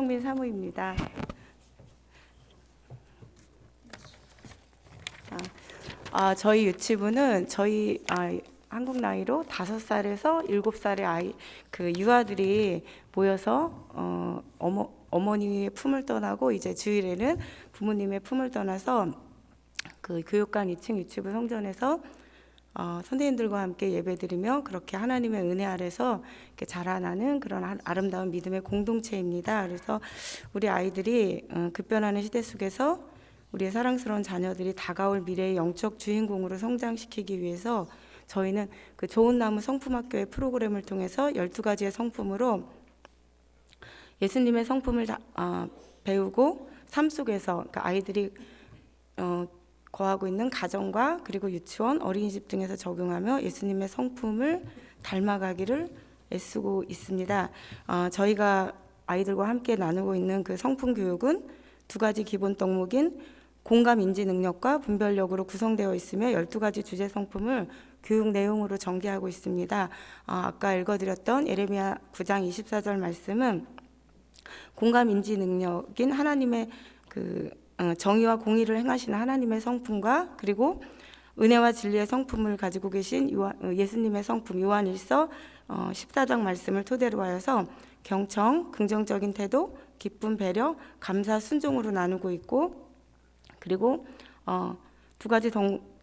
손정민 사무입니다. 저희 유치부는 한국 나이로 5살에서 7살의 아이, 유아들이 모여서 어머니의 품을 떠나고 이제 주일에는 부모님의 품을 떠나서 교육관 2층 유치부 성전에서 선생님들과 함께 예배드리며 그렇게 하나님의 은혜 아래서 이렇게 자라나는 그런 아름다운 믿음의 공동체입니다. 그래서 우리 아이들이 급변하는 시대 속에서 우리의 사랑스러운 자녀들이 다가올 미래의 영적 주인공으로 성장시키기 위해서 저희는 좋은 나무 성품학교의 프로그램을 통해서 12가지의 성품으로 예수님의 성품을 배우고 삶 속에서 아이들이 거하고 있는 가정과 그리고 유치원, 어린이집 등에서 적용하며 예수님의 성품을 닮아가기를 애쓰고 있습니다. 저희가 아이들과 함께 나누고 있는 그 성품 교육은 2가지 기본 덕목인 공감 인지 능력과 분별력으로 구성되어 있으며 12가지 주제 성품을 교육 내용으로 전개하고 있습니다. 아까 읽어드렸던 예레미야 9장 24절 말씀은 공감 인지 능력인 하나님의 정의와 공의를 행하시는 하나님의 성품과 그리고 은혜와 진리의 성품을 가지고 계신 예수님의 성품 요한일서 14장 말씀을 토대로 하여서 경청, 긍정적인 태도, 기쁨, 배려, 감사, 순종으로 나누고 있고 그리고 2가지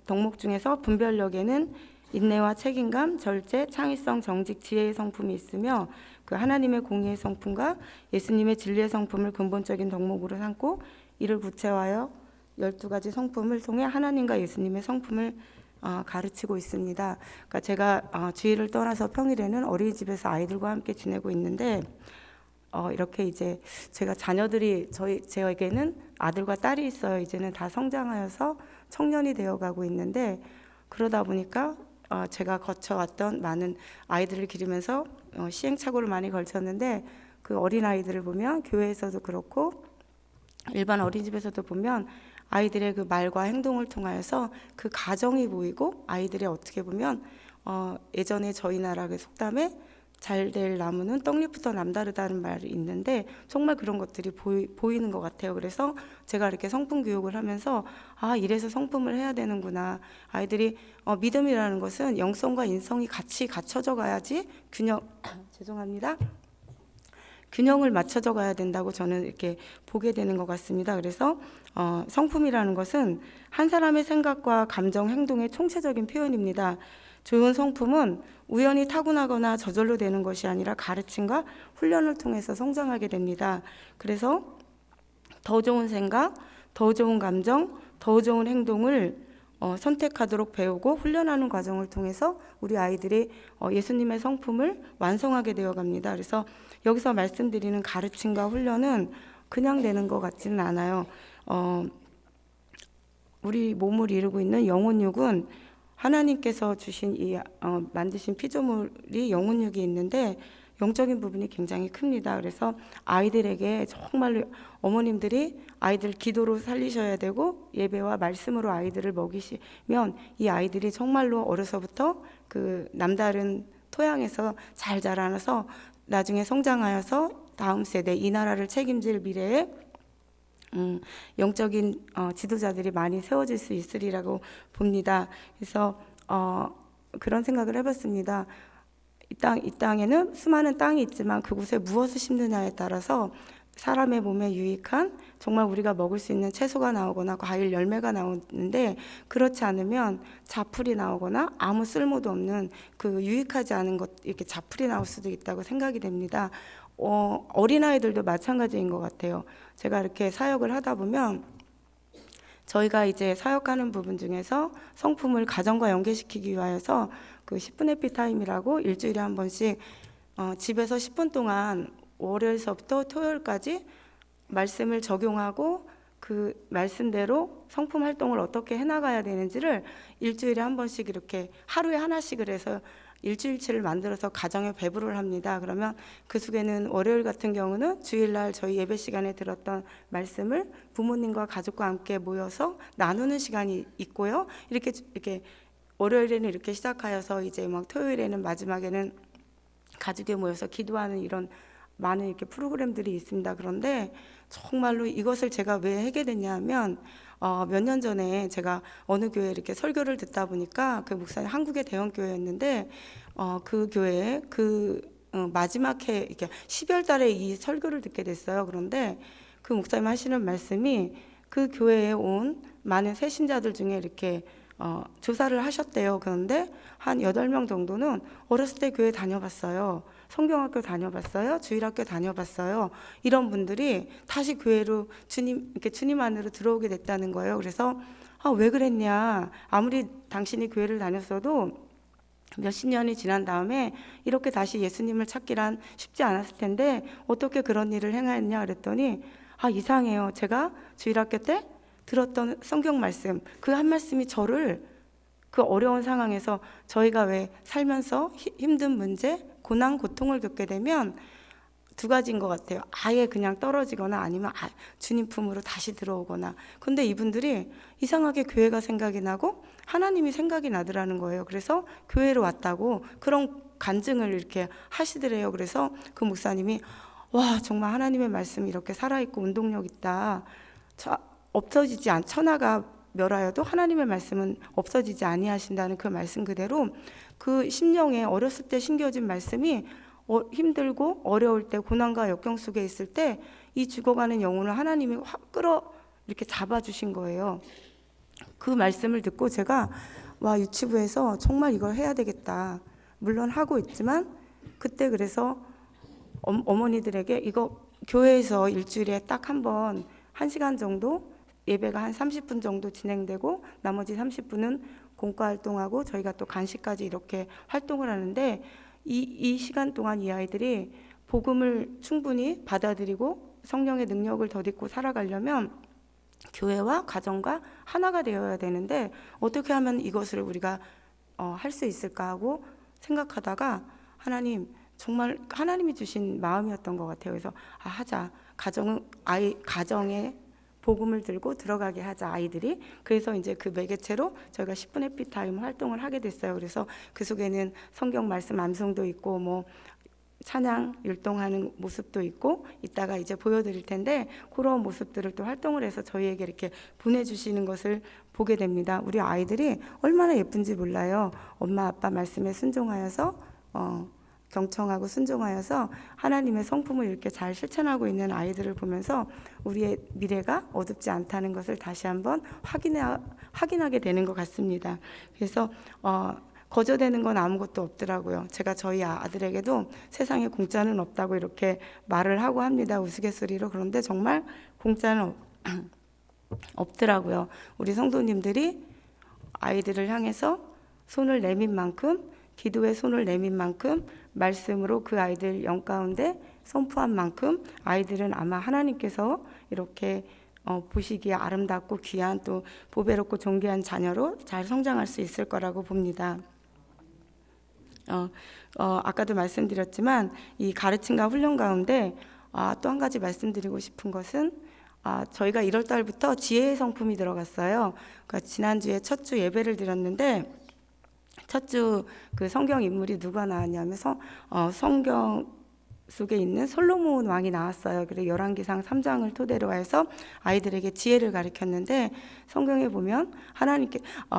덕목 중에서 분별력에는 인내와 책임감, 절제, 창의성, 정직, 지혜의 성품이 있으며 하나님의 공의의 성품과 예수님의 진리의 성품을 근본적인 덕목으로 삼고 이를 구체화하여 12가지 성품을 통해 하나님과 예수님의 성품을 가르치고 있습니다. 그러니까 제가 주일을 떠나서 평일에는 어린이집에서 아이들과 함께 지내고 있는데 이렇게 이제 제가 자녀들이 저에게는 아들과 딸이 있어요. 이제는 다 성장하여서 청년이 되어가고 있는데 그러다 보니까 제가 거쳐왔던 많은 아이들을 기르면서 시행착오를 많이 걸쳤는데 그 어린 아이들을 보면 교회에서도 그렇고 일반 어린이집에서도 보면 아이들의 그 말과 행동을 통하여서 그 가정이 보이고 아이들이 어떻게 보면 예전에 저희 나라 그 속담에 잘 될 나무는 떡잎부터 남다르다는 말이 있는데 정말 그런 것들이 보이는 것 같아요. 그래서 제가 이렇게 성품 교육을 하면서 이래서 성품을 해야 되는구나. 아이들이 믿음이라는 것은 영성과 인성이 같이 갖춰져 가야지 균형을 맞춰져 가야 된다고 저는 이렇게 보게 되는 것 같습니다. 그래서 성품이라는 것은 한 사람의 생각과 감정, 행동의 총체적인 표현입니다. 좋은 성품은 우연히 타고나거나 저절로 되는 것이 아니라 가르침과 훈련을 통해서 성장하게 됩니다. 그래서 더 좋은 생각, 더 좋은 감정, 더 좋은 행동을 선택하도록 배우고 훈련하는 과정을 통해서 우리 아이들이 예수님의 성품을 완성하게 되어 갑니다. 그래서 여기서 말씀드리는 가르침과 훈련은 그냥 되는 것 같지는 않아요. 우리 몸을 이루고 있는 영혼육은 하나님께서 주신 만드신 피조물이 영혼육이 있는데 영적인 부분이 굉장히 큽니다. 그래서 아이들에게 정말로 어머님들이 아이들 기도로 살리셔야 되고 예배와 말씀으로 아이들을 먹이시면 이 아이들이 정말로 어려서부터 남다른 토양에서 잘 자라나서 나중에 성장하여서 다음 세대 이 나라를 책임질 미래에 영적인 지도자들이 많이 세워질 수 있으리라고 봅니다. 그래서 그런 생각을 해봤습니다. 이 땅에는 수많은 땅이 있지만 그곳에 무엇을 심느냐에 따라서 사람의 몸에 유익한 정말 우리가 먹을 수 있는 채소가 나오거나 과일 열매가 나오는데 그렇지 않으면 자풀이 나오거나 아무 쓸모도 없는 유익하지 않은 것 이렇게 자풀이 나올 수도 있다고 생각이 됩니다. 어린아이들도 마찬가지인 것 같아요. 제가 이렇게 사역을 하다 보면 저희가 이제 사역하는 부분 중에서 성품을 가정과 연계시키기 위하여서 10분 해피타임이라고 일주일에 한 번씩 집에서 10분 동안 월요일서부터 토요일까지 말씀을 적용하고 그 말씀대로 성품 활동을 어떻게 해나가야 되는지를 일주일에 한 번씩 이렇게 하루에 하나씩을 해서 일주일치를 만들어서 가정에 배부를 합니다. 그러면 그 속에는 월요일 같은 경우는 주일날 저희 예배 시간에 들었던 말씀을 부모님과 가족과 함께 모여서 나누는 시간이 있고요. 이렇게 월요일에는 이렇게 시작하여서 이제 토요일에는 마지막에는 가족이 모여서 기도하는 이런 많은 이렇게 프로그램들이 있습니다. 그런데 정말로 이것을 제가 왜 하게 됐냐면 몇 년 전에 제가 어느 교회에 이렇게 설교를 듣다 보니까 그 목사님 한국의 대형 교회였는데 그 교회에 마지막 해 이렇게 12월 달에 이 설교를 듣게 됐어요. 그런데 그 목사님 하시는 말씀이 그 교회에 온 많은 새신자들 중에 이렇게 조사를 하셨대요. 그런데 한 8명 정도는 어렸을 때 교회 다녀봤어요. 성경학교 다녀봤어요. 주일학교 다녀봤어요. 이런 분들이 다시 교회로 주님 안으로 들어오게 됐다는 거예요. 그래서 왜 그랬냐? 아무리 당신이 교회를 다녔어도 몇십 년이 지난 다음에 이렇게 다시 예수님을 찾기란 쉽지 않았을 텐데 어떻게 그런 일을 행하였냐 그랬더니 이상해요. 제가 주일학교 때 들었던 성경 말씀, 그 한 말씀이 저를 그 어려운 상황에서 저희가 왜 살면서 힘든 문제, 고난, 고통을 겪게 되면 두 가지인 것 같아요. 아예 그냥 떨어지거나 아니면 주님 품으로 다시 들어오거나. 근데 이분들이 이상하게 교회가 생각이 나고 하나님이 생각이 나더라는 거예요. 그래서 교회로 왔다고 그런 간증을 이렇게 하시더래요. 그래서 그 목사님이 와, 정말 하나님의 말씀이 이렇게 살아있고 운동력 있다. 천하가 멸하여도 하나님의 말씀은 없어지지 아니하신다는 그 말씀 그대로 그 심령에 어렸을 때 심겨진 말씀이 힘들고 어려울 때 고난과 역경 속에 있을 때 이 죽어가는 영혼을 하나님이 확 이렇게 잡아주신 거예요. 그 말씀을 듣고 제가 유치부에서 정말 이걸 해야 되겠다. 물론 하고 있지만 그때 그래서 어머니들에게 이거 교회에서 일주일에 딱 한 번 1시간 정도 예배가 한 30분 정도 진행되고 나머지 30분은 공과 활동하고 저희가 또 간식까지 이렇게 활동을 하는데 이 시간 동안 이 아이들이 복음을 충분히 받아들이고 성령의 능력을 덧입고 살아가려면 교회와 가정과 하나가 되어야 되는데 어떻게 하면 이것을 우리가 할 수 있을까 하고 생각하다가 하나님 정말 하나님이 주신 마음이었던 것 같아요. 그래서 하자. 가정에 복음을 들고 들어가게 하자 아이들이. 그래서 이제 그 매개체로 저희가 10분 해피타임 활동을 하게 됐어요. 그래서 그 속에는 성경 말씀 암송도 있고 뭐 찬양 율동하는 모습도 있고 이따가 이제 보여드릴 텐데 그런 모습들을 또 활동을 해서 저희에게 이렇게 보내주시는 것을 보게 됩니다. 우리 아이들이 얼마나 예쁜지 몰라요. 엄마 아빠 말씀에 순종하여서 경청하고 순종하여서 하나님의 성품을 이렇게 잘 실천하고 있는 아이들을 보면서 우리의 미래가 어둡지 않다는 것을 다시 한번 확인하게 되는 것 같습니다. 그래서 거저되는 건 아무것도 없더라고요. 제가 저희 아들에게도 세상에 공짜는 없다고 이렇게 말을 하고 합니다. 우스갯소리로. 그런데 정말 공짜는 없더라고요. 우리 성도님들이 아이들을 향해서 손을 내민 만큼 기도에 손을 내민 만큼 말씀으로 그 아이들 영 가운데 선포한 만큼 아이들은 아마 하나님께서 이렇게 보시기에 아름답고 귀한 또 보배롭고 존귀한 자녀로 잘 성장할 수 있을 거라고 봅니다. 아까도 말씀드렸지만 이 가르침과 훈련 가운데 또 한 가지 말씀드리고 싶은 것은 저희가 1월 달부터 지혜의 성품이 들어갔어요. 그러니까 지난주에 첫 주 예배를 드렸는데 첫 주 그 성경 인물이 누가 나왔냐면 성경 속에 있는 솔로몬 왕이 나왔어요. 그래서 열왕기상 3장을 토대로 해서 아이들에게 지혜를 가르쳤는데 성경에 보면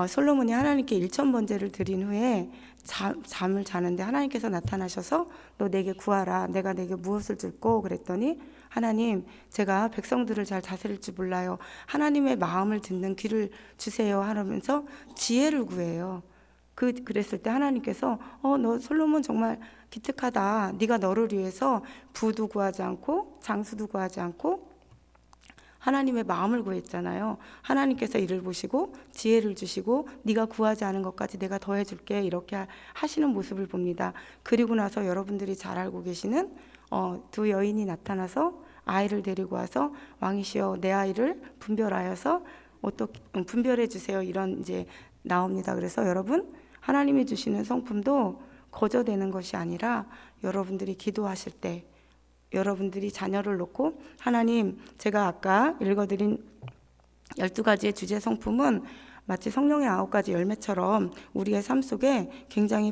솔로몬이 하나님께 1000번제를 드린 후에 잠을 자는데 하나님께서 나타나셔서 너 내게 구하라. 내가 내게 무엇을 줄꼬? 그랬더니 하나님 제가 백성들을 잘 다스릴 줄 몰라요. 하나님의 마음을 듣는 귀를 주세요 하면서 지혜를 구해요. 그랬을 때 하나님께서 너 솔로몬 정말 기특하다. 네가 너를 위해서 부도 구하지 않고 장수도 구하지 않고 하나님의 마음을 구했잖아요. 하나님께서 이를 보시고 지혜를 주시고 네가 구하지 않은 것까지 내가 더해줄게 이렇게 하시는 모습을 봅니다. 그리고 나서 여러분들이 잘 알고 계시는 두 여인이 나타나서 아이를 데리고 와서 왕이시여 내 아이를 분별하여서 분별해 주세요. 이런 이제 나옵니다. 그래서 여러분 하나님이 주시는 성품도 거저되는 것이 아니라 여러분들이 기도하실 때 여러분들이 자녀를 놓고 하나님 제가 아까 읽어드린 12가지의 주제 성품은 마치 성령의 9가지 열매처럼 우리의 삶 속에 굉장히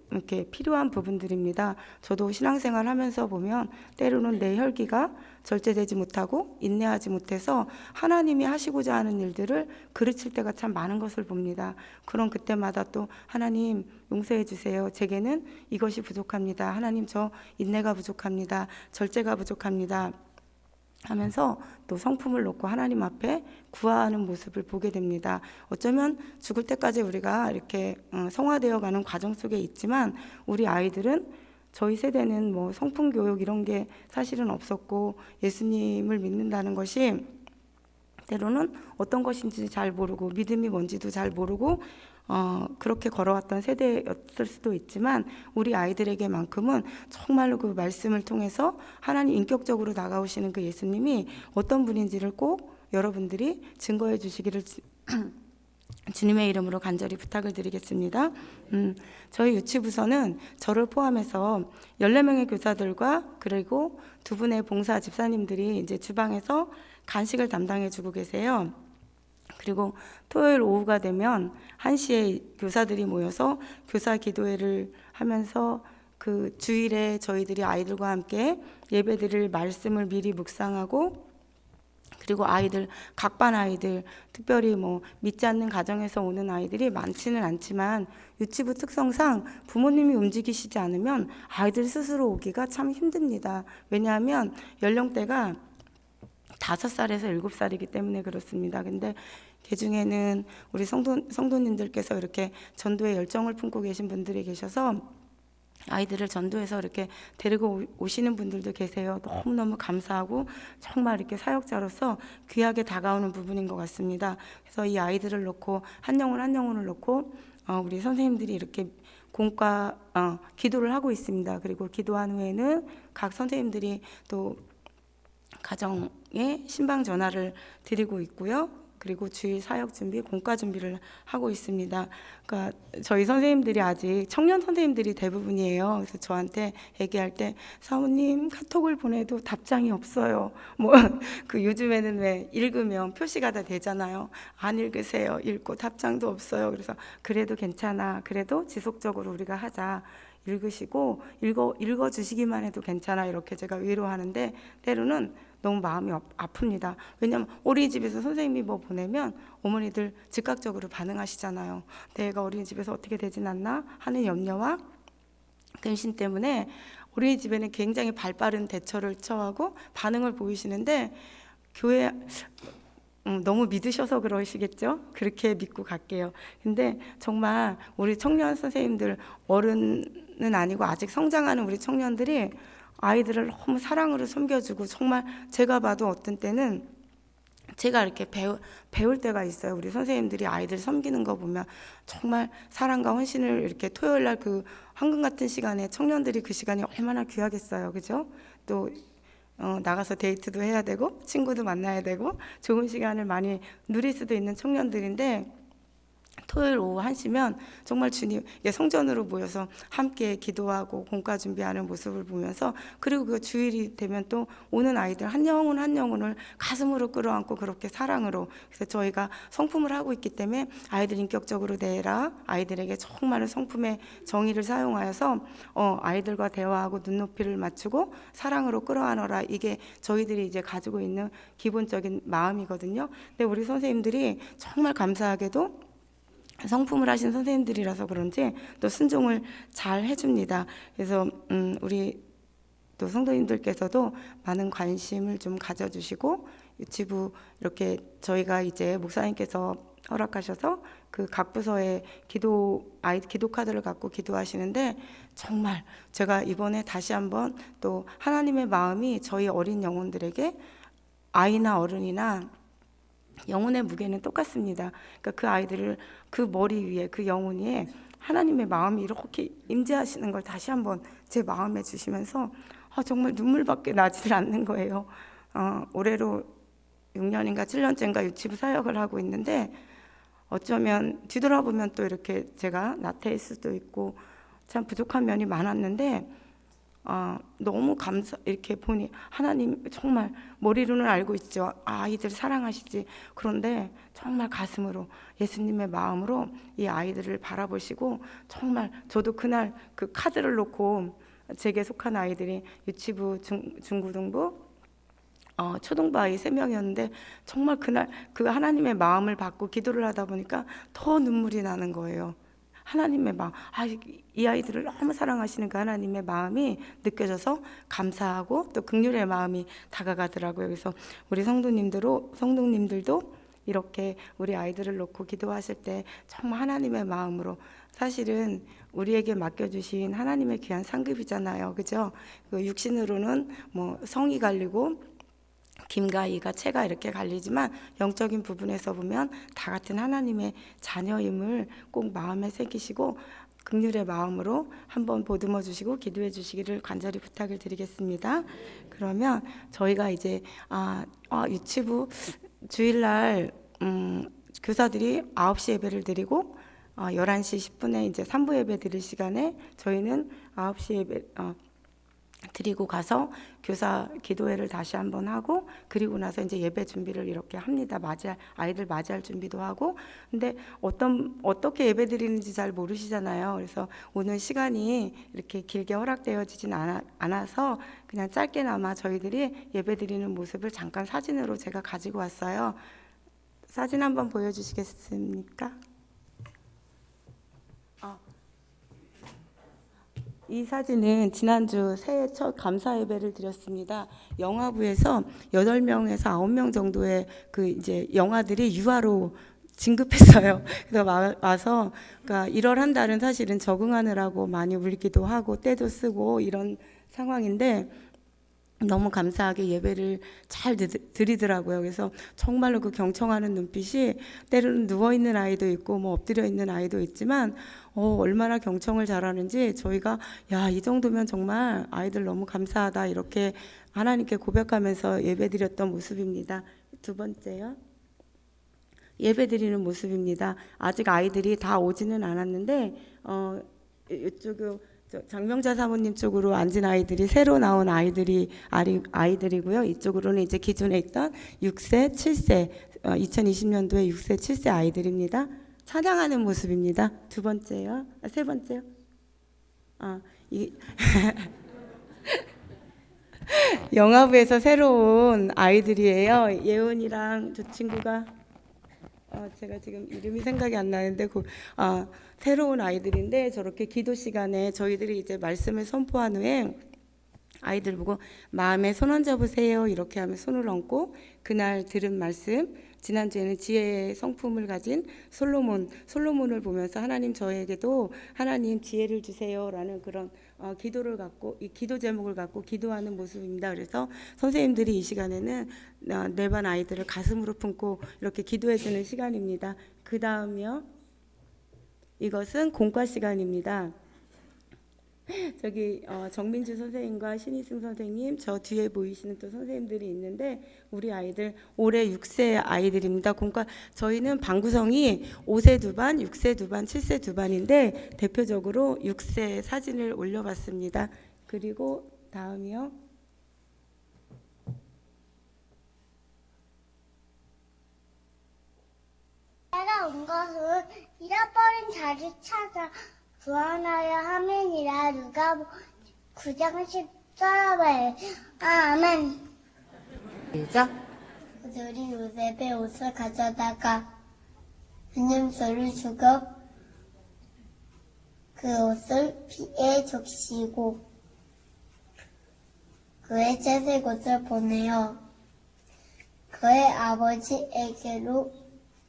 이렇게 필요한 부분들입니다. 저도 신앙생활 하면서 보면 때로는 내 혈기가 절제되지 못하고 인내하지 못해서 하나님이 하시고자 하는 일들을 그르칠 때가 참 많은 것을 봅니다. 그런 그때마다 또 하나님 용서해 주세요. 제게는 이것이 부족합니다. 하나님 저 인내가 부족합니다. 절제가 부족합니다. 하면서 또 성품을 놓고 하나님 앞에 구하는 모습을 보게 됩니다. 어쩌면 죽을 때까지 우리가 이렇게 성화되어 가는 과정 속에 있지만 우리 아이들은 저희 세대는 뭐 성품 교육 이런 게 사실은 없었고 예수님을 믿는다는 것이 때로는 어떤 것인지 잘 모르고 믿음이 뭔지도 잘 모르고 그렇게 걸어왔던 세대였을 수도 있지만 우리 아이들에게만큼은 정말로 그 말씀을 통해서 하나님 인격적으로 다가오시는 그 예수님이 어떤 분인지를 꼭 여러분들이 증거해 주시기를 주님의 이름으로 간절히 부탁을 드리겠습니다. 저희 유치부서는 저를 포함해서 14명의 교사들과 그리고 2분의 봉사 집사님들이 이제 주방에서 간식을 담당해 주고 계세요. 그리고 토요일 오후가 되면 1시에 교사들이 모여서 교사 기도회를 하면서 그 주일에 저희들이 아이들과 함께 예배드릴 말씀을 미리 묵상하고 그리고 아이들, 각 반 아이들, 특별히 뭐 믿지 않는 가정에서 오는 아이들이 많지는 않지만 유치부 특성상 부모님이 움직이시지 않으면 아이들 스스로 오기가 참 힘듭니다. 왜냐하면 연령대가 5살에서 7살이기 때문에 그렇습니다. 근데 그 중에는 우리 성도님들께서 이렇게 전도에 열정을 품고 계신 분들이 계셔서 아이들을 전도해서 이렇게 데리고 오시는 분들도 계세요. 너무너무 감사하고 정말 이렇게 사역자로서 귀하게 다가오는 부분인 것 같습니다. 그래서 이 아이들을 놓고 한 영혼을 놓고 우리 선생님들이 이렇게 기도를 하고 있습니다. 그리고 기도한 후에는 각 선생님들이 또 가정에 신방 전화를 드리고 있고요. 그리고 주일 사역 준비, 공과 준비를 하고 있습니다. 그러니까 저희 선생님들이 아직 청년 선생님들이 대부분이에요. 그래서 저한테 얘기할 때 사모님 카톡을 보내도 답장이 없어요. 뭐 그 요즘에는 왜 읽으면 표시가 다 되잖아요. 안 읽으세요. 읽고 답장도 없어요. 그래서 그래도 괜찮아. 그래도 지속적으로 우리가 하자. 읽으시고 읽어주시기만 해도 괜찮아. 이렇게 제가 위로하는데 때로는 너무 마음이 아픕니다. 왜냐하면 어린이집에서 선생님이 뭐 보내면 어머니들 즉각적으로 반응하시잖아요. 내가 어린이집에서 어떻게 되진 않나 하는 염려와 근심 때문에 어린이집에는 굉장히 발빠른 대처를 처하고 반응을 보이시는데 교회 너무 믿으셔서 그러시겠죠? 그렇게 믿고 갈게요. 근데 정말 우리 청년 선생님들, 어른은 아니고 아직 성장하는 우리 청년들이 아이들을 너무 사랑으로 섬겨주고 정말 제가 봐도 어떤 때는 제가 이렇게 배울 때가 있어요. 우리 선생님들이 아이들 섬기는 거 보면 정말 사랑과 헌신을 이렇게 토요일 날 그 황금 같은 시간에 청년들이 그 시간이 얼마나 귀하겠어요. 그죠? 또 나가서 데이트도 해야 되고 친구도 만나야 되고 좋은 시간을 많이 누릴 수도 있는 청년들인데 토요일 오후 1시면 정말 주님 성전으로 모여서 함께 기도하고 공과 준비하는 모습을 보면서 그리고 그 주일이 되면 또 오는 아이들 한 영혼을 가슴으로 끌어안고 그렇게 사랑으로 그래서 저희가 성품을 하고 있기 때문에 아이들 인격적으로 대해라 아이들에게 정말 성품의 정의를 사용하여서 아이들과 대화하고 눈높이를 맞추고 사랑으로 끌어안어라 이게 저희들이 이제 가지고 있는 기본적인 마음이거든요. 근데 우리 선생님들이 정말 감사하게도 성품을 하신 선생님들이라서 그런지 또 순종을 잘 해줍니다. 그래서 우리 또 성도님들께서도 많은 관심을 좀 가져주시고 유치부 이렇게 저희가 이제 목사님께서 허락하셔서 그 각 부서에 기도 카드를 갖고 기도하시는데 정말 제가 이번에 다시 한번 또 하나님의 마음이 저희 어린 영혼들에게 아이나 어른이나 영혼의 무게는 똑같습니다. 그러니까 그 아이들을 그 머리 위에 그 영혼 위에 하나님의 마음이 이렇게 임재하시는 걸 다시 한번 제 마음에 주시면서 정말 눈물밖에 나질 않는 거예요. 올해로 6년인가 7년째인가 유치부 사역을 하고 있는데 어쩌면 뒤돌아보면 또 이렇게 제가 나태할 수도 있고 참 부족한 면이 많았는데 너무 이렇게 보니 하나님 정말 머리로는 알고 있죠. 아이들 사랑하시지. 그런데 정말 가슴으로 예수님의 마음으로 이 아이들을 바라보시고 정말 저도 그날 그 카드를 놓고 제게 속한 아이들이 유치부, 중고등부, 초등부 아이 3명이었는데 정말 그날 그 하나님의 마음을 받고 기도를 하다 보니까 더 눈물이 나는 거예요. 하나님의 마음, 이 아이들을 너무 사랑하시는 그 하나님의 마음이 느껴져서 감사하고 또 긍휼의 마음이 다가가더라고요. 그래서 우리 성도님들도 이렇게 우리 아이들을 놓고 기도하실 때 정말 하나님의 마음으로, 사실은 우리에게 맡겨주신 하나님의 귀한 상급이잖아요. 그죠? 그 육신으로는 뭐 성이 갈리고 김과 이가 채가 이렇게 갈리지만 영적인 부분에서 보면 다 같은 하나님의 자녀임을 꼭 마음에 새기시고 긍휼의 마음으로 한번 보듬어 주시고 기도해 주시기를 간절히 부탁을 드리겠습니다. 그러면 저희가 이제 유치부 주일날 교사들이 9시 예배를 드리고 11시 10분에 이제 3부 예배 드릴 시간에 저희는 9시 예배 드리고 가서 교사 기도회를 다시 한번 하고, 그리고 나서 이제 예배 준비를 이렇게 합니다. 아이들 맞이할 준비도 하고. 근데 어떻게 예배 드리는지 잘 모르시잖아요. 그래서 오늘 시간이 이렇게 길게 허락되어지진 않아서 그냥 짧게나마 저희들이 예배 드리는 모습을 잠깐 사진으로 제가 가지고 왔어요. 사진 한번 보여주시겠습니까? 이 사진은 지난주 새해 첫 감사 예배를 드렸습니다. 영화부에서 8명에서 9명 정도의 그 이제 영화들이 유아로 진급했어요. 그래서 와서, 그러니까 1월 한 달은 사실은 적응하느라고 많이 울기도 하고 때도 쓰고 이런 상황인데 너무 감사하게 예배를 잘 드리더라고요. 그래서 정말로 그 경청하는 눈빛이, 때로는 누워있는 아이도 있고 뭐 엎드려 있는 아이도 있지만 얼마나 경청을 잘하는지 저희가 이 정도면 정말 아이들 너무 감사하다 이렇게 하나님께 고백하면서 예배 드렸던 모습입니다. 두 번째요. 예배 드리는 모습입니다. 아직 아이들이 다 오지는 않았는데 이쪽 장명자 사모님 쪽으로 앉은 아이들이 새로 나온 아이들이고요. 이쪽으로는 이제 기존에 있던 6세, 7세, 2020년도에 6세, 7세 아이들입니다. 찬양하는 모습입니다. 두 번째요. 세 번째요. 영화부에서 새로 온 아이들이에요. 예은이랑 저 친구가 제가 지금 이름이 생각이 안 나는데 새로운 아이들인데, 저렇게 기도 시간에 저희들이 이제 말씀을 선포한 후에 아이들 보고 마음에 손 얹어 보세요 이렇게 하면 손을 얹고, 그날 들은 말씀, 지난주에는 지혜의 성품을 가진 솔로몬을 보면서 하나님 저에게도 하나님 지혜를 주세요라는 그런 기도를 갖고, 이 기도 제목을 갖고 기도하는 모습입니다. 그래서 선생님들이 이 시간에는 내 반 아이들을 가슴으로 품고 이렇게 기도해 주는 시간입니다. 그 다음이요. 이것은 공과 시간입니다. 저기 정민주 선생님과 신희승 선생님, 저 뒤에 보이시는 또 선생님들이 있는데 우리 아이들 올해 6세 아이들입니다. 저희는 반 구성이 5세 2반, 6세 2반, 7세 2반인데 대표적으로 6세 사진을 올려봤습니다. 그리고 다음이요. 내가 온 것은 잃어버린 자를 찾아 구원하려 함이니라. 누가 9장 14절. 아멘. 시작. 그들이 요셉의 옷을 가져다가 은염소를 주고 그 옷을 피에 적시고 그의 채색 옷을 보내어 그의 아버지에게로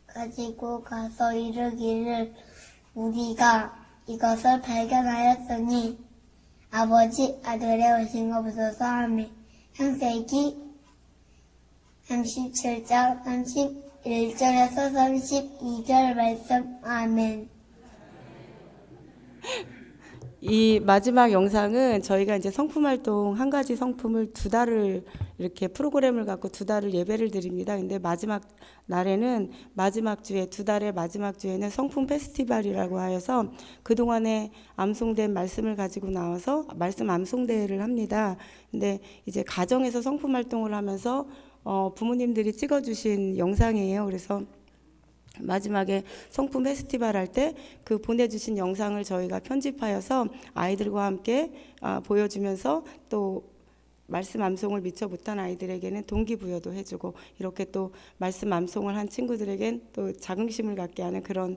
가지고 가서 이르기를, 우리가 이것을 발견하였으니 아버지 아들의 오신 것부터 하며. 창세기 37장 31절에서 32절 말씀. 아멘. 이 마지막 영상은 저희가 이제 성품 활동 한 가지 성품을 2달을 이렇게 프로그램을 갖고 2달을 예배를 드립니다. 근데 마지막 날에는 마지막 주에 2달의 마지막 주에는 성품 페스티벌이라고 하여서 그동안에 암송된 말씀을 가지고 나와서 말씀 암송대회를 합니다. 근데 이제 가정에서 성품 활동을 하면서 부모님들이 찍어주신 영상이에요. 그래서 마지막에 성품 페스티벌 할 때 그 보내주신 영상을 저희가 편집하여서 아이들과 함께 보여주면서 또 말씀 암송을 미처 못한 아이들에게는 동기부여도 해주고 이렇게 또 말씀 암송을 한 친구들에겐 또 자긍심을 갖게 하는 그런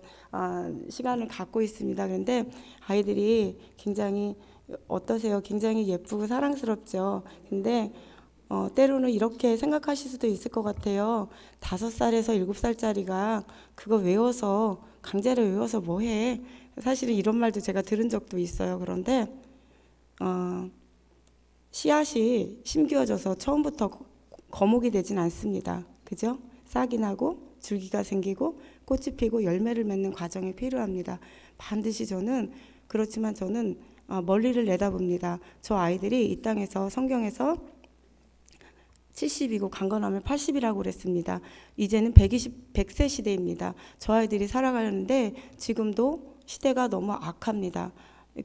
시간을 갖고 있습니다. 그런데 아이들이 굉장히 어떠세요? 굉장히 예쁘고 사랑스럽죠. 근데 때로는 이렇게 생각하실 수도 있을 것 같아요. 5살에서 7살짜리가 그거 외워서 강제로 외워서 뭐해? 사실은 이런 말도 제가 들은 적도 있어요. 그런데 씨앗이 심겨져서 처음부터 거목이 되진 않습니다. 그죠? 싹이 나고 줄기가 생기고 꽃이 피고 열매를 맺는 과정이 필요합니다. 반드시 그렇지만 저는 멀리를 내다봅니다. 저 아이들이 이 땅에서 성경에서 70이고 강건하면 80이라고 그랬습니다. 이제는 100세 시대입니다. 저 아이들이 살아가는데 지금도 시대가 너무 악합니다.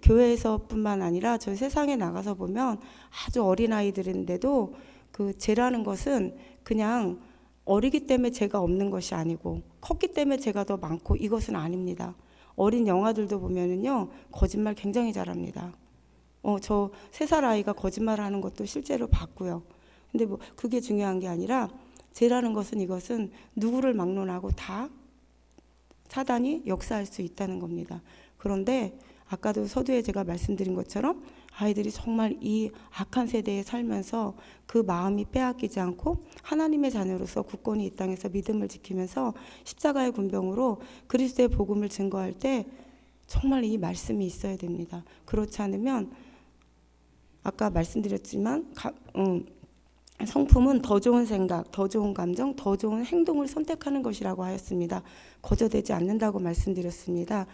교회에서뿐만 아니라 저 세상에 나가서 보면 아주 어린 아이들인데도 그 죄라는 것은 그냥 어리기 때문에 죄가 없는 것이 아니고 컸기 때문에 죄가 더 많고 이것은 아닙니다. 어린 영아들도 보면은요 거짓말 굉장히 잘합니다. 저 3살 아이가 거짓말하는 것도 실제로 봤고요. 근데 뭐 그게 중요한 게 아니라 죄라는 것은 이것은 누구를 막론하고 다 사단이 역사할 수 있다는 겁니다. 그런데 아까도 서두에 제가 말씀드린 것처럼 아이들이 정말 이 악한 세대에 살면서 그 마음이 빼앗기지 않고 하나님의 자녀로서 굳건히 이 땅에서 믿음을 지키면서 십자가의 군병으로 그리스도의 복음을 증거할 때 정말 이 말씀이 있어야 됩니다. 그렇지 않으면 아까 말씀드렸지만 성품은 더 좋은 생각, 더 좋은 감정, 더 좋은 행동을 선택하는 것이라고 하였습니다. 거저되지 않는다고 말씀드렸습니다.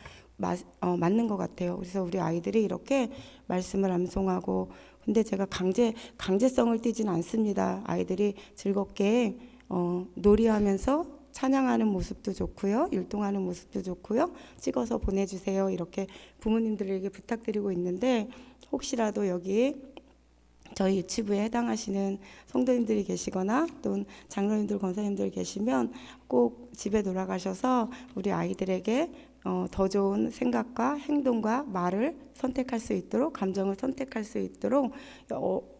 맞는 것 같아요. 그래서 우리 아이들이 이렇게 말씀을 암송하고 근데 제가 강제성을 띠지는 않습니다. 아이들이 즐겁게 놀이하면서 찬양하는 모습도 좋고요. 율동하는 모습도 좋고요. 찍어서 보내주세요. 이렇게 부모님들에게 부탁드리고 있는데 혹시라도 여기 저희 유치부에 해당하시는 성도님들이 계시거나 또는 장로님들, 권사님들 계시면 꼭 집에 돌아가셔서 우리 아이들에게 더 좋은 생각과 행동과 말을 선택할 수 있도록 감정을 선택할 수 있도록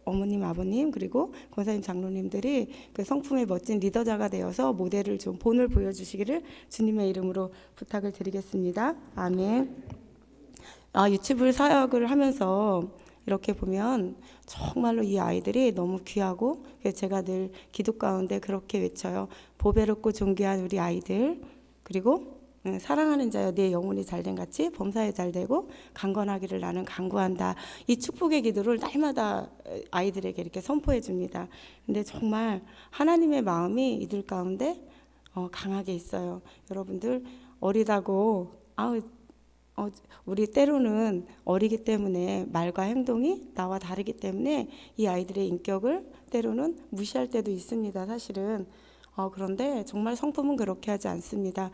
어머님, 아버님 그리고 권사님, 장로님들이 그 성품의 멋진 리더자가 되어서 모델을 좀 본을 보여주시기를 주님의 이름으로 부탁을 드리겠습니다. 아멘. 유치부 사역을 하면서 이렇게 보면 정말로 이 아이들이 너무 귀하고 제가 늘 기도 가운데 그렇게 외쳐요. 보배롭고 존귀한 우리 아이들 그리고 사랑하는 자여 내 영혼이 잘된 같이 범사에 잘되고 강건하기를 나는 간구한다. 이 축복의 기도를 날마다 아이들에게 이렇게 선포해 줍니다. 근데 정말 하나님의 마음이 이들 가운데 강하게 있어요. 여러분들 어리다고 우리 때로는 어리기 때문에 말과 행동이 나와 다르기 때문에 이 아이들의 인격을 때로는 무시할 때도 있습니다. 사실은 그런데 정말 성품은 그렇게 하지 않습니다.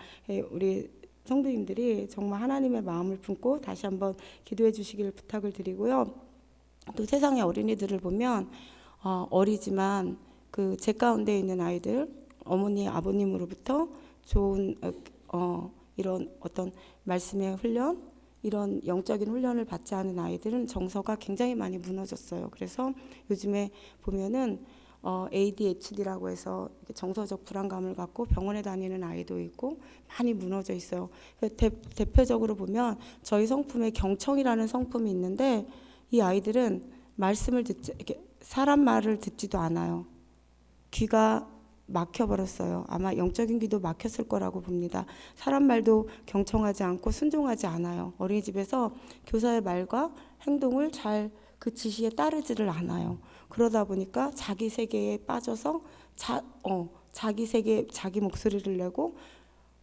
우리 성도님들이 정말 하나님의 마음을 품고 다시 한번 기도해 주시기를 부탁을 드리고요. 또 세상의 어린이들을 보면 어리지만 그 제 가운데 있는 아이들 어머니 아버님으로부터 좋은 이런 어떤 말씀의 훈련 이런 영적인 훈련을 받지 않은 아이들은 정서가 굉장히 많이 무너졌어요. 그래서 요즘에 보면은 ADHD라고 해서 정서적 불안감을 갖고 병원에 다니는 아이도 있고 많이 무너져 있어요. 대표적으로 보면 저희 성품에 경청이라는 성품이 있는데 이 아이들은 말씀을 사람 말을 듣지도 않아요. 귀가 막혀버렸어요. 아마 영적인 귀도 막혔을 거라고 봅니다. 사람 말도 경청하지 않고 순종하지 않아요. 어린이집에서 교사의 말과 행동을 잘 그 지시에 따르지를 않아요. 그러다 보니까 자기 세계에 빠져서 자기 세계 자기 목소리를 내고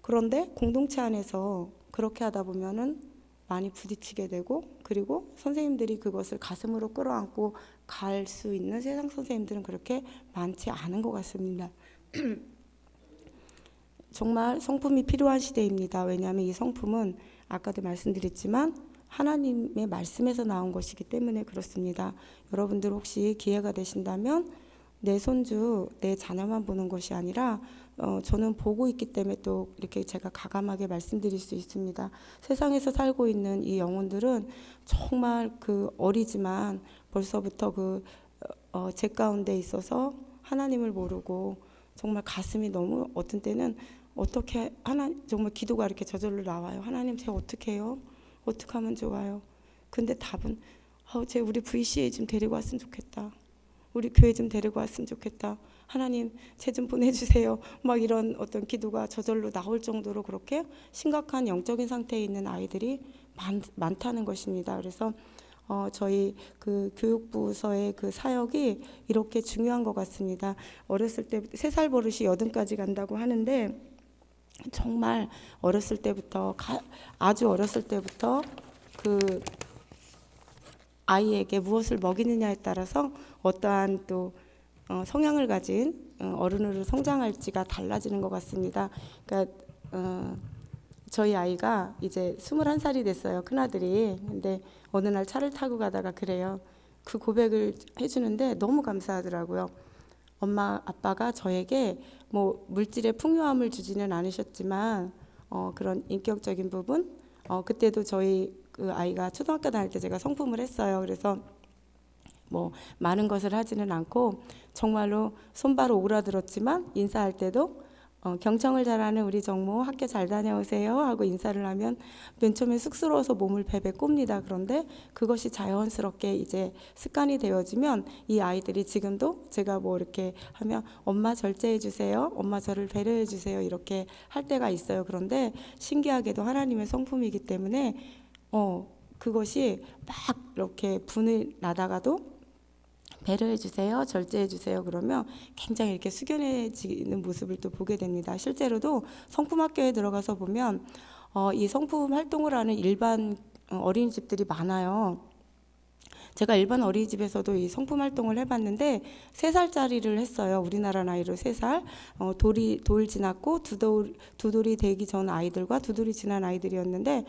그런데 공동체 안에서 그렇게 하다 보면은 많이 부딪히게 되고, 그리고 선생님들이 그것을 가슴으로 끌어안고 갈 수 있는 세상 선생님들은 그렇게 많지 않은 것 같습니다. 정말 성품이 필요한 시대입니다. 왜냐하면 이 성품은 아까도 말씀드렸지만 하나님의 말씀에서 나온 것이기 때문에 그렇습니다. 여러분들 혹시 기회가 되신다면 내 손주, 내 자녀만 보는 것이 아니라 저는 보고 있기 때문에 또 이렇게 제가 가감하게 말씀드릴 수 있습니다. 세상에서 살고 있는 이 영혼들은 정말 그 어리지만 벌써부터 제 가운데 있어서 하나님을 모르고 정말 가슴이 너무 어떤 때는 어떻게 정말 기도가 이렇게 저절로 나와요. 하나님, 제가 어떻게 해요? 어떻게 하면 좋아요? 근데 답은 제 우리 VC에 좀 데리고 왔으면 좋겠다. 우리 교회 좀 데리고 왔으면 좋겠다. 하나님, 쟤 좀 보내주세요. 막 이런 어떤 기도가 저절로 나올 정도로 그렇게 심각한 영적인 상태에 있는 아이들이 많다는 것입니다. 그래서 저희 그 교육부서의 그 사역이 이렇게 중요한 것 같습니다. 어렸을 때 3살 버릇이 80까지 간다고 하는데 정말 어렸을 때부터 아주 어렸을 때부터 그 아이에게 무엇을 먹이느냐에 따라서 어떠한 또 성향을 가진 어른으로 성장할지가 달라지는 것 같습니다. 그러니까 저희 아이가 이제 21살이 됐어요. 큰아들이. 근데 어느 날 차를 타고 가다가 그래요. 그 고백을 해주는데 너무 감사하더라고요. 엄마 아빠가 저에게 뭐 물질의 풍요함을 주지는 않으셨지만 그런 인격적인 부분, 그때도 저희 그 아이가 초등학교 다닐 때 제가 성품을 했어요. 그래서 뭐 많은 것을 하지는 않고 정말로 손바로 오그라들었지만 인사할 때도 경청을 잘하는 우리 정모 학교 잘 다녀오세요 하고 인사를 하면 맨 처음에 쑥스러워서 몸을 베베 꼽니다. 그런데 그것이 자연스럽게 이제 습관이 되어지면 이 아이들이 지금도 제가 뭐 이렇게 하면 엄마 절제해 주세요, 엄마 저를 배려해 주세요 이렇게 할 때가 있어요. 그런데 신기하게도 하나님의 성품이기 때문에 그것이 막 이렇게 분이 나다가도 배려해 주세요, 절제해 주세요 그러면 굉장히 이렇게 숙연해지는 모습을 또 보게 됩니다. 실제로도 성품학교에 들어가서 보면 이 성품 활동을 하는 일반 어린이집들이 많아요. 제가 일반 어린이집에서도 이 성품 활동을 해봤는데 3살짜리를 했어요. 우리나라 나이로 3살. 돌 지났고 두 돌이 되기 전 아이들과 두 돌이 지난 아이들이었는데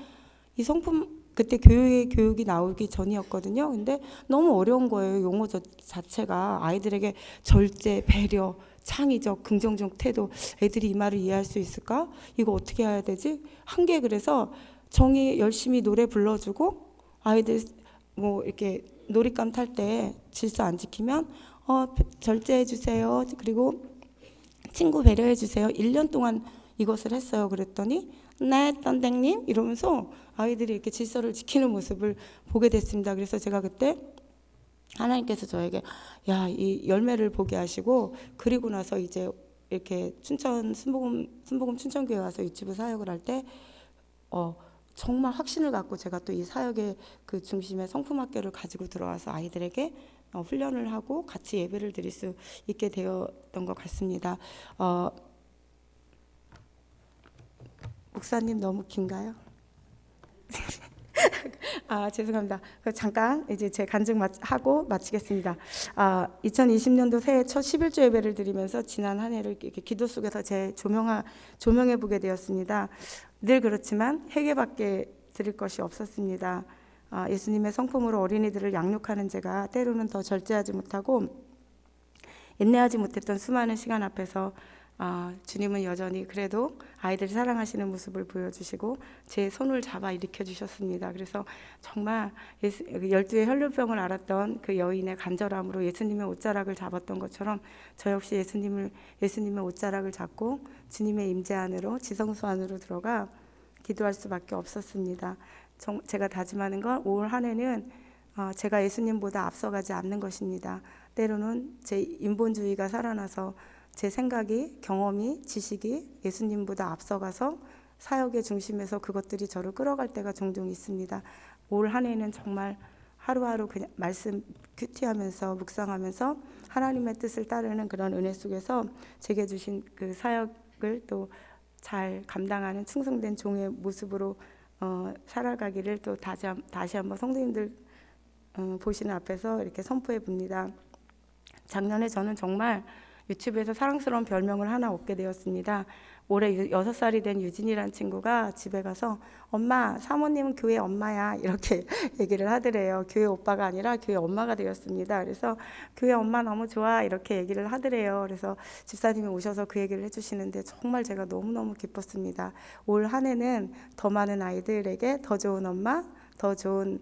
이 성품 그때 교육이 나오기 전이었거든요. 근데 너무 어려운 거예요. 용어 자체가 아이들에게 절제, 배려, 창의적, 긍정적 태도. 애들이 이 말을 이해할 수 있을까? 이거 어떻게 해야 되지? 한 게 그래서 정이 열심히 노래 불러주고 아이들 뭐 이렇게 놀잇감 탈 때 질서 안 지키면 절제해 주세요. 그리고 친구 배려해 주세요. 1년 동안 이것을 했어요. 그랬더니 네, 선생님 이러면서 아이들이 이렇게 질서를 지키는 모습을 보게 됐습니다. 그래서 제가 그때 하나님께서 저에게 이 열매를 보게 하시고 그리고 나서 이제 이렇게 춘천 순복음 춘천교회 와서 유치부 사역을 할 때 정말 확신을 갖고 제가 또 이 사역의 그 중심에 성품학교를 가지고 들어와서 아이들에게 훈련을 하고 같이 예배를 드릴 수 있게 되었던 것 같습니다. 목사님 너무 긴가요? 죄송합니다. 잠깐 이제 제 간증하고 마치겠습니다. 2020년도 새해 첫 11조 예배를 드리면서 지난 한 해를 이렇게 기도 속에서 조명해 보게 되었습니다. 늘 그렇지만 회개밖에 드릴 것이 없었습니다. 예수님의 성품으로 어린이들을 양육하는 제가 때로는 더 절제하지 못하고 인내하지 못했던 수많은 시간 앞에서 주님은 여전히 그래도 아이들이 사랑하시는 모습을 보여주시고 제 손을 잡아 일으켜 주셨습니다. 그래서 정말 12의 혈류병을 앓았던 그 여인의 간절함으로 예수님의 옷자락을 잡았던 것처럼 저 역시 예수님의 옷자락을 잡고 주님의 임재 안으로 지성소 안으로 들어가 기도할 수밖에 없었습니다. 제가 다짐하는 건 올 한 해는 제가 예수님보다 앞서가지 않는 것입니다. 때로는 제 인본주의가 살아나서 제 생각이, 경험이, 지식이 예수님보다 앞서가서 사역의 중심에서 그것들이 저를 끌어갈 때가 종종 있습니다. 올 한 해는 정말 하루하루 그냥 말씀 큐티하면서 묵상하면서 하나님의 뜻을 따르는 그런 은혜 속에서 제게 주신 그 사역을 또 잘 감당하는 충성된 종의 모습으로 살아가기를 또 다시 한번 성도님들 보시는 앞에서 이렇게 선포해 봅니다. 작년에 저는 정말 유튜브에서 사랑스러운 별명을 하나 얻게 되었습니다. 올해 6살이 된 유진이라는 친구가 집에 가서 엄마, 사모님은 교회 엄마야 이렇게 얘기를 하더래요. 교회 오빠가 아니라 교회 엄마가 되었습니다. 그래서 교회 엄마 너무 좋아 이렇게 얘기를 하더래요. 그래서 집사님이 오셔서 그 얘기를 해주시는데 정말 제가 너무너무 기뻤습니다. 올 한 해는 더 많은 아이들에게 더 좋은 엄마, 더 좋은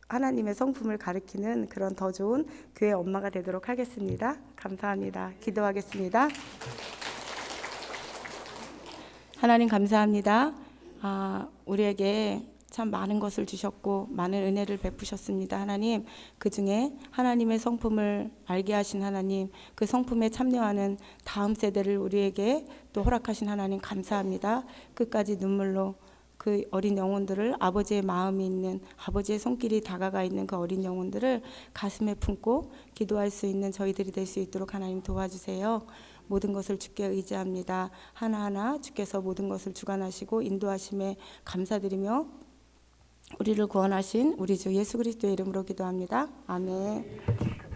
하나님의 성품을 가리키는 그런 더 좋은 교회 엄마가 되도록 하겠습니다. 감사합니다. 기도하겠습니다. 하나님 감사합니다. 우리에게 참 많은 것을 주셨고 많은 은혜를 베푸셨습니다. 하나님, 그 중에 하나님의 성품을 알게 하신 하나님, 그 성품에 참여하는 다음 세대를 우리에게 또 허락하신 하나님 감사합니다. 끝까지 눈물로 그 어린 영혼들을 아버지의 마음이 있는, 아버지의 손길이 다가가 있는 그 어린 영혼들을 가슴에 품고 기도할 수 있는 저희들이 될 수 있도록 하나님 도와주세요. 모든 것을 주께 의지합니다. 하나하나 주께서 모든 것을 주관하시고 인도하심에 감사드리며 우리를 구원하신 우리 주 예수 그리스도의 이름으로 기도합니다. 아멘.